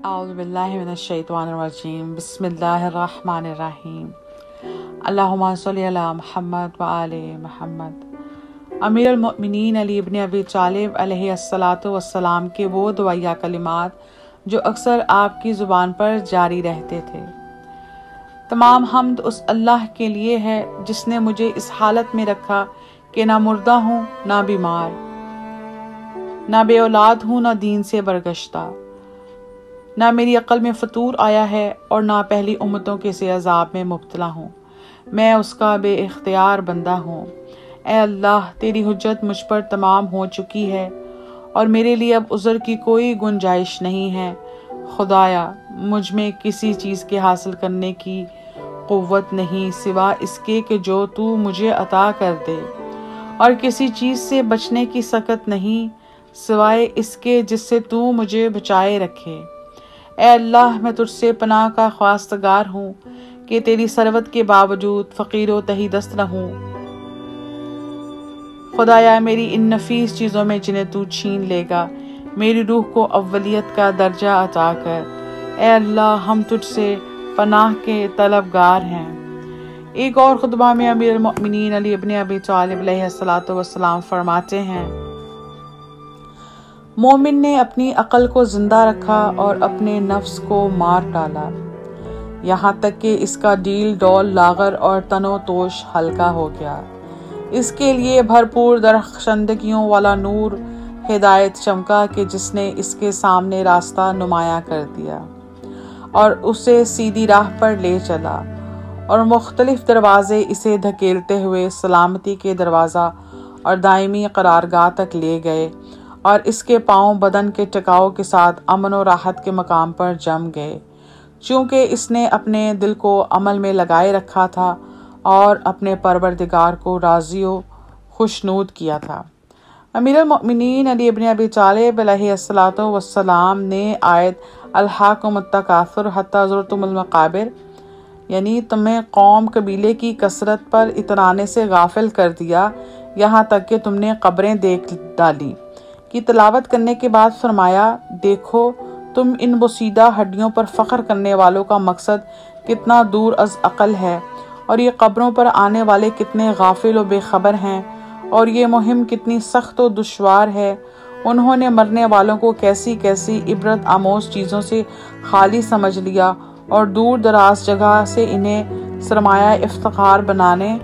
औज़ुबिल्लाहिमिनश्शैतानिर्रजीम बिस्मिल्लाहिर्रहमानिर्रहीम अल्लाहुम्मा सल्लि अला मुहम्मद व आले मुहम्मद। अमीरुल मोमिनीन अली इब्न अबी तालिब अलैहिस्सलातु वस्सलाम के वो दुआया कलिमात जो अक्सर आपकी ज़ुबान पर जारी रहते थे। तमाम हम्द उस अल्लाह के लिए है जिसने मुझे इस हालत में रखा कि ना मुर्दा हूँ ना बीमार, ना बे औलाद हूँ ना दीन से बरगश्ता, ना मेरी अक्ल में फतूर आया है और ना पहली उम्मतों के से अजाब में मुब्तला हूँ। मैं उसका बे इख्तियार बंदा हूँ। ए अल्लाह, तेरी हुज्जत मुझ पर तमाम हो चुकी है और मेरे लिए अब उज़र की कोई गुंजाइश नहीं है। खुदाया, मुझ में किसी चीज़ के हासिल करने की क़ुव्वत नहीं सिवा इसके कि जो तू मुझे अता कर दे, और किसी चीज़ से बचने की सकत नहीं सिवाय इसके जिससे तू मुझे बचाए रखे। ए अल्लाह, मैं तुझसे पनाह का ख्वास्तगार हूँ कि तेरी सरवत के बावजूद फ़कीर व तही दस्त रहूँ। खुदाया, मेरी इन नफीस चीज़ों में जिन्हें तू छीन लेगा, मेरी रूह को अव्वलियत का दर्जा अता कर। ए अल्लाह, हम तुझसे पनाह के तलबगार हैं। एक और खुतबा में अमीरुल मोमिनीन अली इब्न अबी तालिब अलैहिस्सलातु वस्सलाम फरमाते हैं, मोमिन ने अपनी अक्ल को जिंदा रखा और अपने नफ्स को मार डाला, यहाँ तक कि इसका डील डौल लागर और तनो तोश हल्का हो गया। इसके लिए भरपूर दरख्शंदगियों वाला नूर हिदायत चमका कि जिसने इसके सामने रास्ता नुमाया कर दिया और उसे सीधी राह पर ले चला, और मुख्तलिफ दरवाजे इसे धकेलते हुए सलामती के दरवाज़ा और दायमी करारगाह तक ले गए, और इसके पाँव बदन के टिकाव के साथ अमन और राहत के मकाम पर जम गए, चूँकि इसने अपने दिल को अमल में लगाए रखा था और अपने परवरदिगार को राज़ी व खुशनूद किया था। अमीरुल मोमिनीन अली इब्न अबी तालिब अलैहिस्सलातु वस्सलाम ने आयत अल्हाकुमुत तकासुर हत्ता ज़ुरतुमुल मक़ाबिर, यानी तुम्हें कौम कबीले की कसरत पर इतराने से गाफिल कर दिया यहाँ तक कि तुमने कब्रें देख डाली, की तलावत करने के बाद फरमाया, देखो तुम इन बोसीदा हड्डियों पर फ़ख्र करने वालों का मकसद कितना दूर अज़ अक़ल है, और ये कब्रों पर आने वाले कितने गाफिल व बेखबर हैं, और ये मुहिम कितनी सख्त व दुश्वार है। उन्होंने मरने वालों को कैसी कैसी इबरत आमोज़ चीज़ों से खाली समझ लिया और दूर दराज जगह से इन्हें सरमाया इफ्तिखार बनाने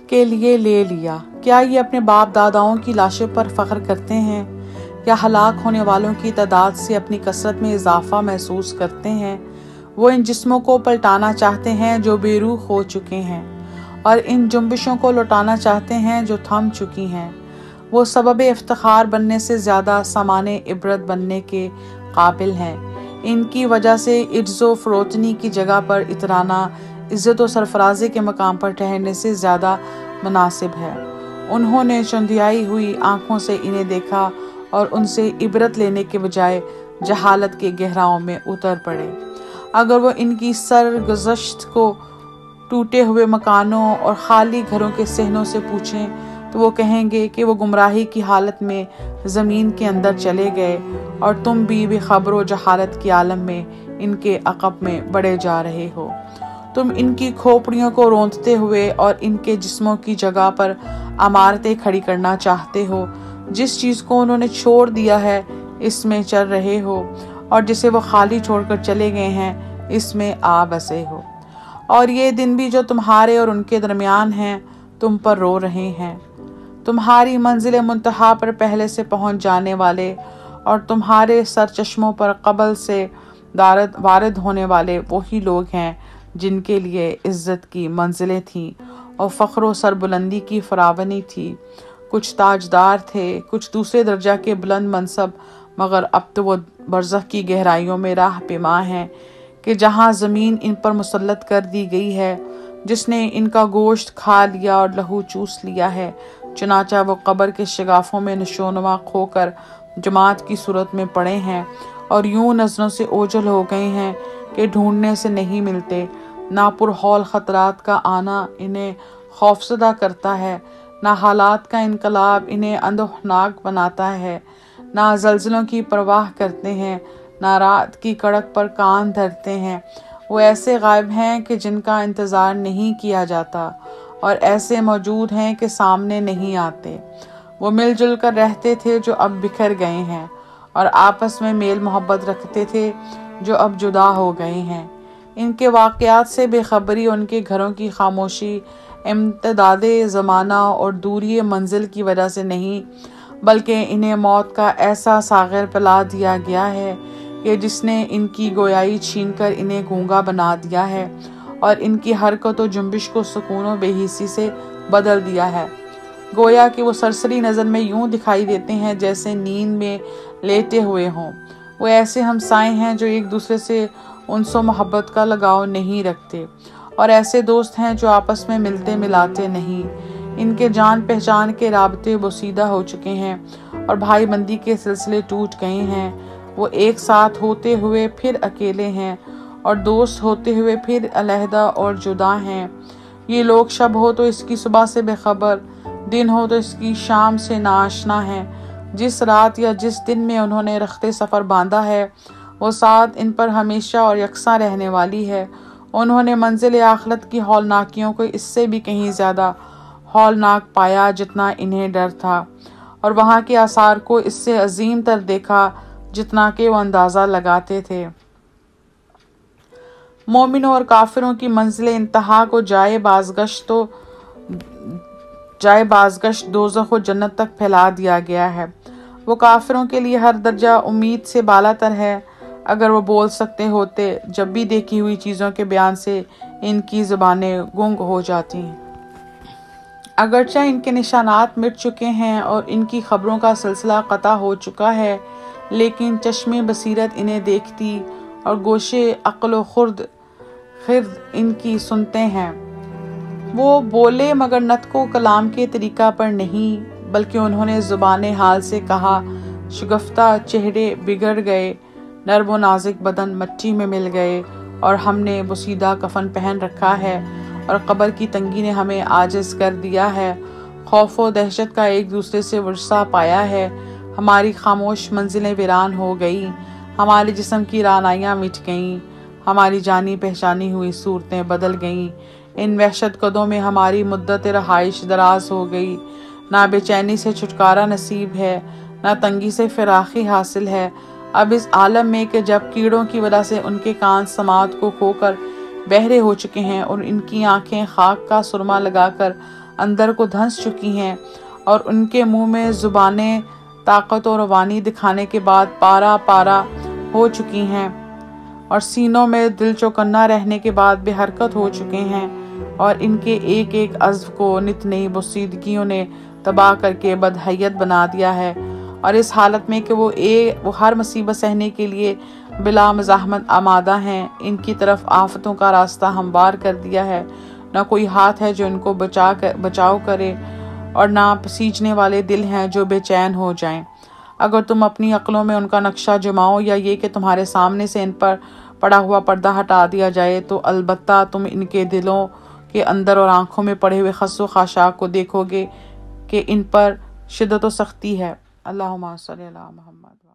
के लिए ले लिया। क्या ये अपने बाप दादाओं की लाशों पर फ़ख्र करते हैं, या हलाक होने वालों की तादाद से अपनी कसरत में इजाफा महसूस करते हैं? वो इन जिस्मों को पलटाना चाहते हैं जो बेरूह हो चुके हैं, और इन जुम्बिशों को लौटाना चाहते हैं जो थम चुकी हैं। वो सबब इफ्तिखार बनने से ज़्यादा सामाने इबरत बनने के काबिल हैं। इनकी वजह से इज्ज़ो फ़रोतनी की जगह पर इतराना इज़्ज़त व सरफराजी के मकाम पर ठहरने से ज़्यादा मुनासिब है। उन्होंने चंदियाई हुई आँखों से इन्हें देखा और उनसे इबरत लेने के बजाय जहालत के गहराओं में उतर पड़े। अगर वो इनकी सरगुज़श्त को टूटे हुए मकानों और खाली घरों के सहनों से पूछें तो वो कहेंगे कि वो गुमराही की हालत में ज़मीन के अंदर चले गए, और तुम भी बेखबर व जहालत के आलम में इनके अक़ब में बढ़े जा रहे हो। तुम इनकी खोपड़ियों को रोंदते हुए और इनके जिस्मों की जगह पर इमारतें खड़ी करना चाहते हो। जिस चीज़ को उन्होंने छोड़ दिया है इसमें चल रहे हो, और जिसे वो खाली छोड़कर चले गए हैं इसमें आ बसे हो। और ये दिन भी जो तुम्हारे और उनके दरमियान हैं तुम पर रो रहे हैं। तुम्हारी मंजिल मुंतहा पर पहले से पहुंच जाने वाले और तुम्हारे सर चश्मों पर कबल से वारिद होने वाले वही लोग हैं जिनके लिए इज़्ज़त की मंजिलें थीं और फ़ख्र व सरबुलंदी की फरावनी थी। कुछ ताजदार थे, कुछ दूसरे दर्जा के बुलंद मनसब, मगर अब तो वो बरज़ख की गहराइयों में राह पेमा हैं कि जहाँ ज़मीन इन पर मुसल्लत कर दी गई है, जिसने इनका गोश्त खा लिया और लहू चूस लिया है। चुनाचा वो कब्र के शगाफों में नशोनुमा खोकर जमात की सूरत में पड़े हैं और यूं नज़रों से ओझल हो गए हैं कि ढूंढने से नहीं मिलते। ना पुरहौल ख़तरात का आना इन्हें खौफज़दा करता है, ना हालात का इनकलाब इन्हें अंदोहनाक बनाता है, ना ज़ल्ज़लों की परवाह करते हैं, نارات کی کڑک پر کان دھرتے ہیں، وہ ایسے غائب ہیں کہ جن کا انتظار نہیں کیا جاتا، اور ایسے موجود ہیں کہ سامنے نہیں آتے۔ وہ مل جل کر رہتے تھے جو اب بکھر گئے ہیں، اور آپس میں میل محبت رکھتے تھے جو اب جدا ہو گئے ہیں۔ ان کے واقعات سے بے خبری ان کے گھروں کی خاموشی امتداد زمانہ اور دوری منزل کی وجہ سے نہیں، بلکہ انہیں موت کا ایسا ساغر پلا دیا گیا ہے کہ جس نے ان کی گویائی چھین کر انہیں گونگا بنا دیا ہے، اور ان کی حرکت و جنبش کو سکون و بے حسی سے بدل دیا ہے۔ گویا کہ وہ سرسری نظر میں یوں دکھائی دیتے ہیں جیسے نیند میں لیٹے ہوئے ہوں۔ وہ ایسے ہمسائے ہیں جو ایک دوسرے سے انس و محبت کا لگاؤ نہیں رکھتے، اور ایسے دوست ہیں جو آپس میں ملتے ملاتے نہیں۔ ان کے جان پہچان کے رابطے بوسیدہ ہو چکے ہیں، اور بھائی بندی کے سلسلے ٹوٹ گئے ہیں۔ وہ ایک ساتھ ہوتے ہوئے پھر اکیلے ہیں، اور دوست ہوتے ہوئے پھر علیحدہ اور جدا ہیں۔ یہ لوگ شب ہو تو اس کی صبح سے بے خبر، دن ہو تو اس کی شام سے ناآشنا ہیں۔ جس رات یا جس دن میں انہوں نے رخت سفر باندھا ہے، وہ ساتھ ان پر ہمیشہ اور یکساں رہنے والی ہے۔ انہوں نے منزل آخرت کی ہولناکیوں کو اس سے بھی کہیں زیادہ ہولناک پایا جتنا انہیں ڈر تھا، اور وہاں کے آثار کو اس سے عظیم تر دیکھا جتنا کہ وہ اندازہ لگاتے تھے۔ مومنوں اور کافروں کی منزل انتہا کو جائے بازگشت دوزخ و جنت تک پھیلا دیا گیا ہے۔ وہ کافروں کے لیے ہر درجہ امید سے بالا تر ہے۔ اگر وہ بول سکتے ہوتے، جب بھی دیکھی ہوئی چیزوں کے بیان سے ان کی زبانیں گنگ ہو جاتی ہیں۔ اگرچہ ان کے نشانات مٹ چکے ہیں اور ان کی خبروں کا سلسلہ قطع ہو چکا ہے، لیکن چشم بصیرت انہیں دیکھتی اور گوشے عقل و خرد ان کی سنتے ہیں۔ وہ بولے مگر نطق و کلام کے طریقہ پر نہیں، بلکہ انہوں نے زبان حال سے کہا، شگفتہ چہرے بگڑ گئے، نرم و نازک بدن مٹی میں مل گئے، اور ہم نے بوسیدہ کفن پہن رکھا ہے، اور قبر کی تنگی نے ہمیں عاجز کر دیا ہے۔ خوف و دہشت کا ایک دوسرے سے ورثہ پایا ہے۔ ہماری خاموش منزلیں ویران ہو گئیں، ہمارے جسم کی رعنائیاں مٹ گئیں، ہماری جانی پہچانی ہوئی صورتیں بدل گئیں۔ ان وحشت قدوں میں ہماری مدت رہائش دراز ہو گئی۔ نہ بے چینی سے چھٹکارا نصیب ہے، نہ تنگی سے فراخی حاصل ہے۔ اب اس عالم میں کہ جب کیڑوں کی وجہ سے ان کے کان سماعت کو کھو کر بہرے ہو چکے ہیں، اور ان کی آنکھیں خاک کا سرما لگا کر اندر کو دھنس چکی ہیں، اور ان کے منہ میں زبانیں طاقت و روانی دکھانے کے بعد پارا پارا ہو چکی ہیں، اور سینوں میں دل چوکنا رہنے کے بعد بے حرکت ہو چکے ہیں، اور ان کے ایک ایک عضو کو نت نئی بوسیدگیوں نے تباہ کر کے بدحیت بنا دیا ہے، اور اس حالت میں کہ وہ ہر مصیبت سہنے کے لیے بلا مزاحمت آمادہ ہیں، ان کی طرف آفتوں کا راستہ ہموار کر دیا ہے۔ نہ کوئی ہاتھ ہے جو ان کو بچاؤ کرے، اور نہ پسیجنے والے دل ہیں جو بے چین ہو جائیں۔ اگر تم اپنی عقلوں میں ان کا نقشہ جماؤ، یا یہ کہ تمہارے سامنے سے ان پر پڑا ہوا پردہ ہٹا دیا جائے، تو البتہ تم ان کے دلوں کے اندر اور آنکھوں میں پڑے ہوئے خس و خاشاک کو دیکھو گے کہ ان پر شدت و سختی ہے۔ اللہم صلی علی محمد۔